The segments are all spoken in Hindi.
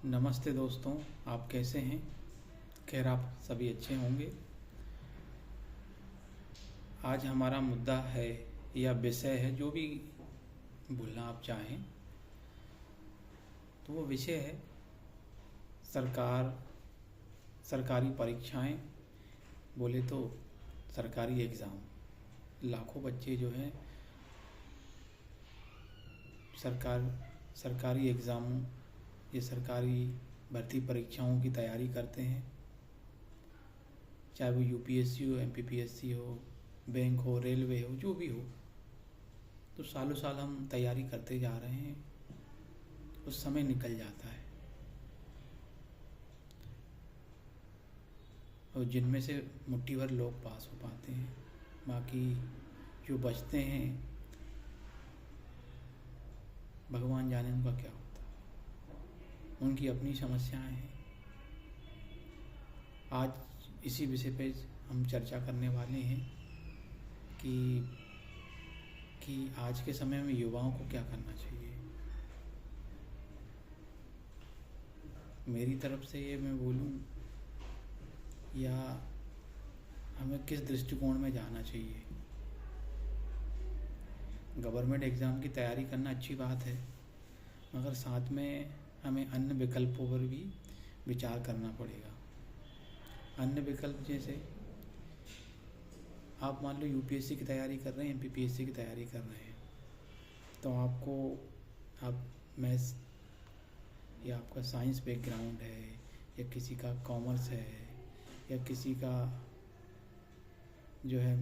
नमस्ते दोस्तों, आप कैसे हैं? खैर आप सभी अच्छे होंगे। आज हमारा मुद्दा है या विषय है, जो भी बोलना आप चाहें, तो वो विषय है सरकार सरकारी परीक्षाएं, बोले तो सरकारी एग्ज़ाम। लाखों बच्चे जो हैं सरकार सरकारी एग्ज़ामों ये सरकारी भर्ती परीक्षाओं की तैयारी करते हैं, चाहे वो यूपीएससी हो, एमपीपीएससी हो, बैंक हो, रेलवे हो, जो भी हो। तो सालों साल हम तैयारी करते जा रहे हैं, उस समय निकल जाता है और जिनमें से मुट्ठी भर लोग पास हो पाते हैं, बाकी जो बचते हैं भगवान जाने उनका क्या होता है, उनकी अपनी समस्याएं हैं। आज इसी विषय पे हम चर्चा करने वाले हैं कि आज के समय में युवाओं को क्या करना चाहिए। मेरी तरफ से ये मैं बोलूं या हमें किस दृष्टिकोण में जाना चाहिए। गवर्नमेंट एग्ज़ाम की तैयारी करना अच्छी बात है, मगर साथ में हमें अन्य विकल्पों पर भी विचार करना पड़ेगा। अन्य विकल्प जैसे आप मान लो यूपीएससी की तैयारी कर रहे हैं, एमपीपीएससी की तैयारी कर रहे हैं, तो आप मैथ्स या आपका साइंस बैकग्राउंड है या किसी का कॉमर्स है या किसी का जो है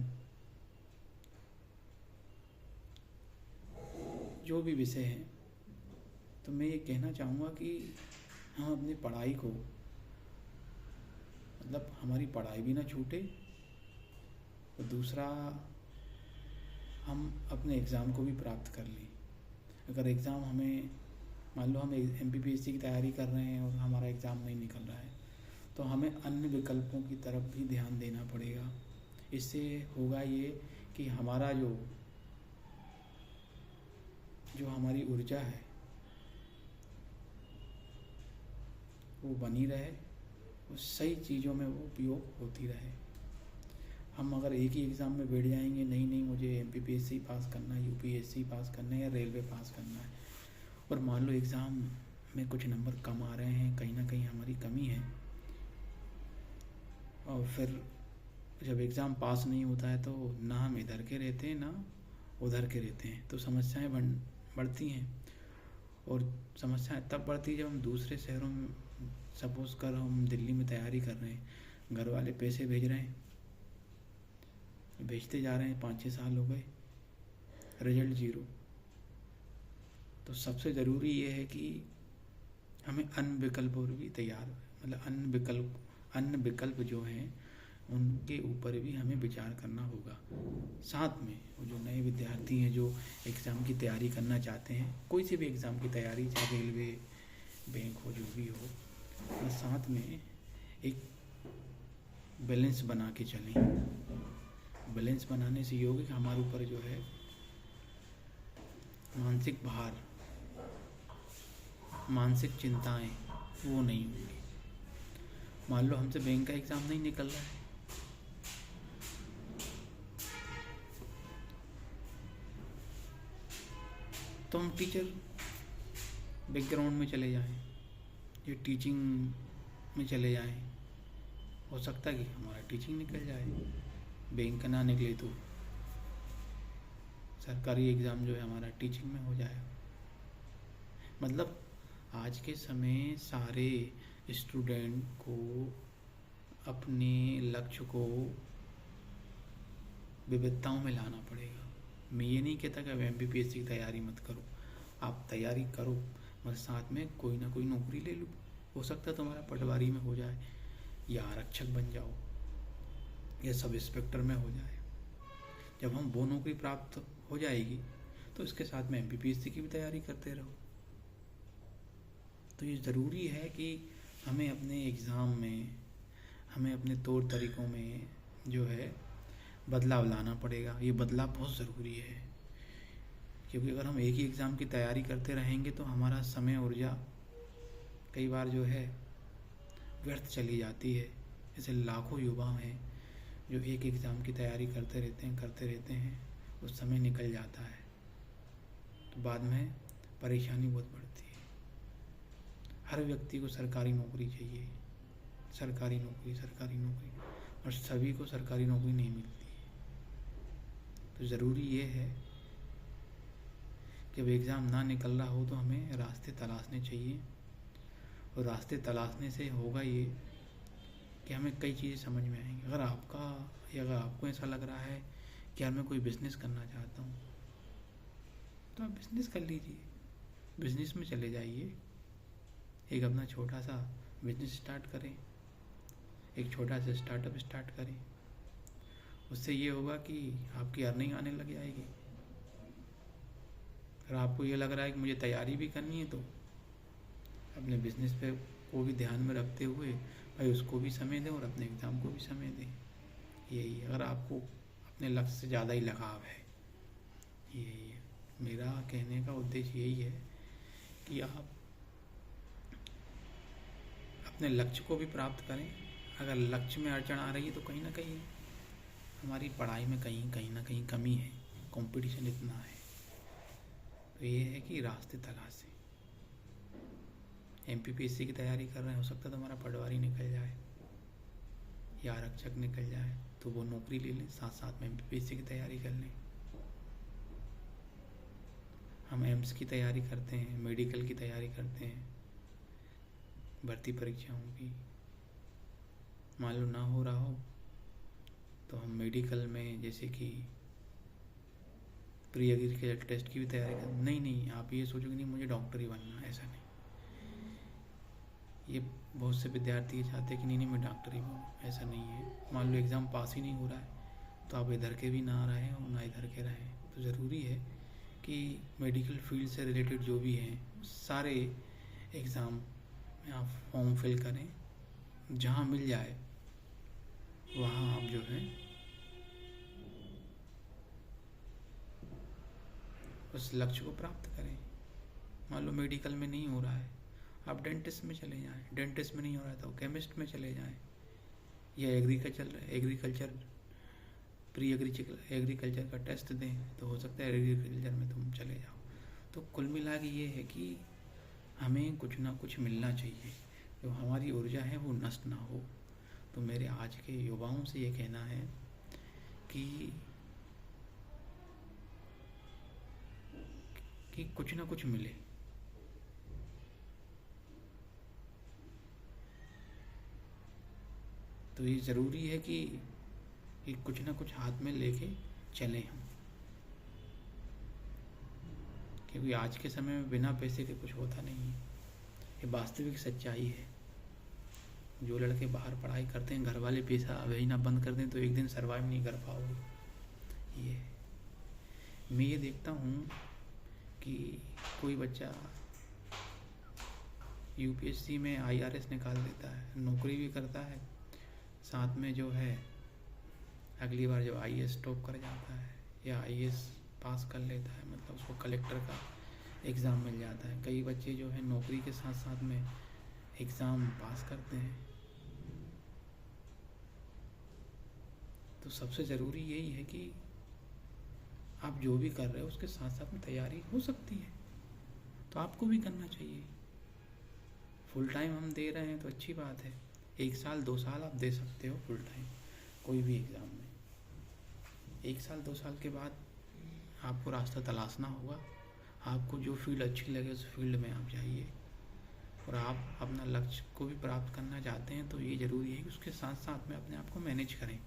जो भी विषय है, तो मैं ये कहना चाहूँगा कि हम अपनी पढ़ाई को, मतलब हमारी पढ़ाई भी ना छूटे और दूसरा हम अपने एग्ज़ाम को भी प्राप्त कर लें। अगर एग्ज़ाम हमें मान लो हम एमपीपीएससी की तैयारी कर रहे हैं और हमारा एग्ज़ाम नहीं निकल रहा है, तो हमें अन्य विकल्पों की तरफ भी ध्यान देना पड़ेगा। इससे होगा ये कि हमारा जो हमारी ऊर्जा है वो बनी रहे, वो सही चीज़ों में वो उपयोग होती रहे। हम अगर एक ही एग्ज़ाम में बैठ जाएंगे, नहीं मुझे एमपीपीएससी पास करना है, यूपीएससी पास करना है या रेलवे पास करना है, और मान लो एग्ज़ाम में कुछ नंबर कम आ रहे हैं, कहीं ना कहीं हमारी कमी है, और फिर जब एग्ज़ाम पास नहीं होता है तो ना हम इधर के रहते हैं ना उधर के रहते हैं, तो समस्याएं बढ़ती हैं। और समस्याएं तब बढ़ती है जब हम दूसरे शहरों में, सपोज़ कर हम दिल्ली में तैयारी कर रहे हैं, घर वाले पैसे भेज रहे हैं, भेजते जा रहे हैं, 5-6 साल हो गए, रिजल्ट ज़ीरो। तो सबसे ज़रूरी ये है कि हमें अन्य विकल्पों पर भी तैयार, मतलब अन्य विकल्प जो हैं उनके ऊपर भी हमें विचार करना होगा। साथ में वो जो नए विद्यार्थी हैं जो एग्ज़ाम की तैयारी करना चाहते हैं, कोई सी भी एग्ज़ाम की तैयारी, चाहे रेलवे, बैंक हो, जो भी हो, और साथ में एक बैलेंस बना के चलें। बैलेंस बनाने से ये होगा कि हमारे ऊपर जो है मानसिक भार, मानसिक चिंताएं वो नहीं होंगी। मान लो हमसे बैंक का एग्ज़ाम नहीं निकल रहा है, तो हम टीचर बैकग्राउंड में चले जाएं या टीचिंग में चले जाएं। हो सकता है कि हमारा टीचिंग निकल जाए, बैंक का ना निकले तो सरकारी एग्ज़ाम जो है हमारा टीचिंग में हो जाए। मतलब आज के समय सारे स्टूडेंट को अपने लक्ष्य को विविधताओं में लाना पड़ेगा। मैं ये नहीं कहता कि अब एमपीपीएससी की तैयारी मत करो, आप तैयारी करो, मगर साथ में कोई ना कोई नौकरी ले लो। हो सकता है तुम्हारा पटवारी में हो जाए, या आरक्षक बन जाओ, या सब इंस्पेक्टर में हो जाए। जब हम वो नौकरी प्राप्त हो जाएगी तो इसके साथ में एमपीपीएससी की भी तैयारी करते रहो। तो ये ज़रूरी है कि हमें अपने एग्ज़ाम में, हमें अपने तौर तरीक़ों में जो है बदलाव लाना पड़ेगा। ये बदलाव बहुत ज़रूरी है, क्योंकि अगर हम एक ही एग्ज़ाम की तैयारी करते रहेंगे तो हमारा समय, ऊर्जा कई बार जो है व्यर्थ चली जाती है। जैसे लाखों युवा हैं जो एक एग्ज़ाम की तैयारी करते रहते हैं, उस समय निकल जाता है तो बाद में परेशानी बहुत बढ़ती है। हर व्यक्ति को सरकारी नौकरी चाहिए, सरकारी नौकरी, और सभी को सरकारी नौकरी नहीं मिलती है। तो ज़रूरी ये है कि जब एग्ज़ाम ना निकल रहा हो तो हमें रास्ते तलाशने चाहिए, और रास्ते तलाशने से होगा ये कि हमें कई चीज़ें समझ में आएंगी। अगर आपको ऐसा लग रहा है कि यार मैं कोई बिज़नेस करना चाहता हूँ, तो आप बिज़नेस कर लीजिए, बिज़नेस में चले जाइए। एक अपना छोटा सा बिज़नेस स्टार्ट करें, एक छोटा सा स्टार्टअप स्टार्ट करें। उससे ये होगा कि आपकी अर्निंग आने लग जाएगी। अगर आपको ये लग रहा है कि मुझे तैयारी भी करनी है, तो अपने बिज़नेस पे को भी ध्यान में रखते हुए भाई उसको भी समय दें और अपने एग्ज़ाम को भी समय दें। यही, अगर आपको अपने लक्ष्य से ज़्यादा ही लगाव है, यही है मेरा कहने का उद्देश्य। यही है कि आप अपने लक्ष्य को भी प्राप्त करें। अगर लक्ष्य में अड़चन आ रही है तो कहीं ना कहीं हमारी पढ़ाई में कहीं ना कहीं कमी है, कंपटीशन इतना है। तो ये है कि रास्ते तलाशें। MPPSC की तैयारी कर रहे हैं, हो सकता है तो हमारा पटवारी निकल जाए या आरक्षक निकल जाए, तो वो नौकरी ले लें, साथ साथ में MPPSC की तैयारी कर लें। हम एम्स की तैयारी करते हैं, मेडिकल की तैयारी करते हैं, भर्ती परीक्षाओं की। मान लो ना हो रहा हो तो हम मेडिकल में जैसे कि प्री एग्रीकल्चर टेस्ट की भी तैयारी कर। नहीं, आप ये सोचोगे नहीं मुझे डॉक्टर ही बनना है, ऐसा नहीं। ये बहुत से विद्यार्थी चाहते हैं कि नहीं मैं डॉक्टर ही बनूँ, ऐसा नहीं है। मान लो एग्ज़ाम पास ही नहीं हो रहा है तो आप इधर के भी ना रहें और ना इधर के रहें। तो ज़रूरी है कि मेडिकल फील्ड से रिलेटेड जो भी हैं सारे एग्ज़ाम में आप फॉर्म फिल करें, जहाँ मिल जाए वहाँ आप जो है उस लक्ष्य को प्राप्त करें। मान लो मेडिकल में नहीं हो रहा है, आप डेंटिस्ट में चले जाएं। डेंटिस्ट में नहीं हो रहा है तो केमिस्ट में चले जाएं, या एग्रीकल्चर प्री एग्रीकल्चर का टेस्ट दें, तो हो सकता है एग्रीकल्चर में तुम चले जाओ। तो कुल मिला के ये है कि हमें कुछ ना कुछ मिलना चाहिए, जो हमारी ऊर्जा है वो नष्ट ना हो। तो मेरे आज के युवाओं से ये कहना है कि कुछ ना कुछ मिले। तो ये ज़रूरी है कि कुछ ना कुछ हाथ में लेके चलें हम, क्योंकि आज के समय में बिना पैसे के कुछ होता नहीं है। ये वास्तविक सच्चाई है। जो लड़के बाहर पढ़ाई करते हैं, घर वाले पैसा भेजना बंद कर दें तो एक दिन सर्वाइव नहीं कर पाओगे। ये मैं ये देखता हूँ कि कोई बच्चा UPSC में IRS निकाल देता है, नौकरी भी करता है, साथ में जो है अगली बार जब IAS टॉप कर जाता है या IAS पास कर लेता है, मतलब उसको कलेक्टर का एग्ज़ाम मिल जाता है। कई बच्चे जो है नौकरी के साथ साथ में एग्ज़ाम पास करते हैं। तो सबसे ज़रूरी यही है कि आप जो भी कर रहे हो उसके साथ साथ में तैयारी हो सकती है, तो आपको भी करना चाहिए। फुल टाइम हम दे रहे हैं तो अच्छी बात है, 1 साल 2 साल आप दे सकते हो फुल टाइम कोई भी एग्ज़ाम में। 1 साल 2 साल के बाद आपको रास्ता तलाशना होगा। आपको जो फील्ड अच्छी लगे उस फील्ड में आप जाइए, और आप अपना लक्ष्य को भी प्राप्त करना चाहते हैं तो ये ज़रूरी है कि उसके साथ साथ में अपने आप को मैनेज करें।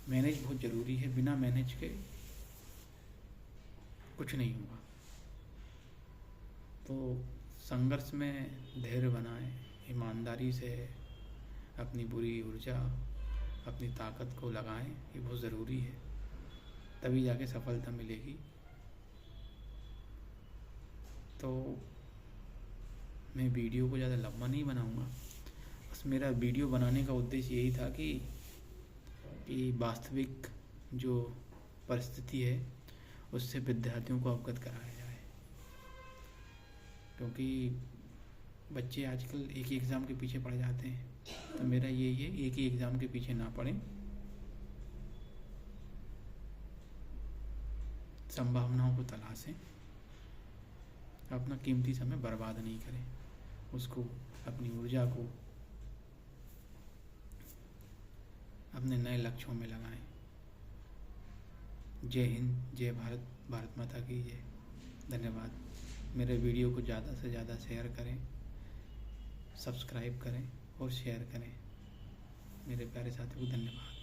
मैनेज बहुत ज़रूरी है, बिना मैनेज के कुछ नहीं होगा। तो संघर्ष में धैर्य बनाएं, ईमानदारी से अपनी पूरी ऊर्जा, अपनी ताकत को लगाएं, ये बहुत ज़रूरी है, तभी जाके सफलता मिलेगी। तो मैं वीडियो को ज़्यादा लंबा नहीं बनाऊंगा, बस मेरा वीडियो बनाने का उद्देश्य यही था कि वास्तविक जो परिस्थिति है उससे विद्यार्थियों को अवगत कराया जाए। क्योंकि बच्चे आजकल एक ही एग्ज़ाम के पीछे पड़ जाते हैं, तो मेरा यही है, एक ही एग्ज़ाम के पीछे ना पड़ें, संभावनाओं को तलाशें, अपना कीमती समय बर्बाद नहीं करें, उसको, अपनी ऊर्जा को अपने नए लक्ष्यों में लगाएं। जय हिंद, जय भारत, भारत माता की जय। धन्यवाद। मेरे वीडियो को ज़्यादा से ज़्यादा शेयर करें, सब्सक्राइब करें और शेयर करें। मेरे प्यारे साथियों को धन्यवाद।